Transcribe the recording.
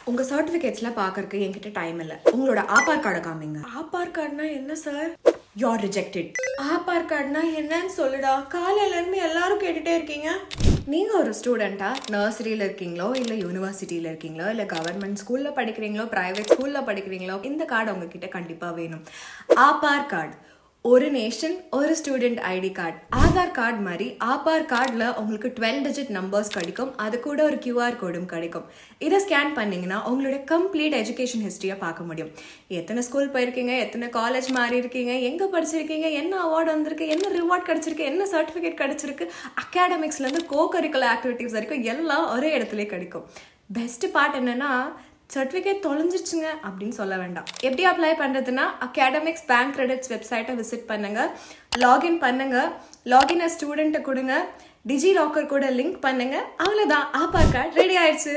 உங்க சர்டிபிகேட்ஸ்ல பாக்கறதுக்கு என்கிட்ட டைம் இல்ல. உங்களோட ஆதார் கார்டை காமிங்க. ஆதார் கார்டுனா என்ன சார்? You're rejected. ஆதார் கார்டுனா என்னன்னு சொல்லுடா. காலையில இருந்து எல்லாரும் கேட்டுட்டே இருக்கீங்க. நீங்க ஒரு ஸ்டூடெண்டா நர்சரியில இருக்கீங்களோ இல்ல யூனிவர்சிட்டியில இருக்கீங்களோ இல்ல கவர்மெண்ட் ஸ்கூல்ல படிக்கிறீங்களோ பிரைவேட் ஸ்கூல்ல படிக்கிறீங்களோ இந்த கார்டு உங்ககிட்ட கண்டிப்பா வேணும். ஆதார் கார்டு ஒரு நேஷன் ஒரு student ID card. Aadhaar card மாதிரி ஆதார் கார்டில் உங்களுக்கு 12 டிஜிட் நம்பர்ஸ் கிடைக்கும். அது கூட ஒரு கியூஆர் கோடும் கிடைக்கும். இதை ஸ்கேன் பண்ணிங்கன்னா உங்களோட கம்ப்ளீட் எஜுகேஷன் ஹிஸ்ட்ரியை பார்க்க முடியும். எத்தனை ஸ்கூல் போயிருக்கீங்க, எத்தனை காலேஜ் மாறி இருக்கீங்க, எங்கே படிச்சிருக்கீங்க, என்ன அவார்டு வந்திருக்கு, என்ன ரிவார்ட் கிடைச்சிருக்கு, என்ன சர்டிஃபிகேட் கிடைச்சிருக்கு, அகாடமிக்ஸ்லேருந்து கோ கரிக்குலர் ஆக்டிவிட்டிஸ் வரைக்கும் எல்லாம் ஒரே இடத்துல கிடைக்கும். பெஸ்ட் பார்ட் என்னன்னா சர்டிஃபிகேட் தொலைஞ்சிருச்சுங்க அப்படின்னு சொல்ல வேண்டாம். எப்படி அப்ளை பண்ணுறதுன்னா அகாடமிக்ஸ் பேங்க் கிரெடிட்ஸ் வெப்சைட்டை விசிட் பண்ணுங்க, லாகின் பண்ணுங்க, லாகின் ஸ்டூடெண்ட்டை கொடுங்க, டிஜி லாக்கர் கூட லிங்க் பண்ணுங்க, அவ்வளோதான், ஆதார் கார்டு ரெடி ஆயிடுச்சு.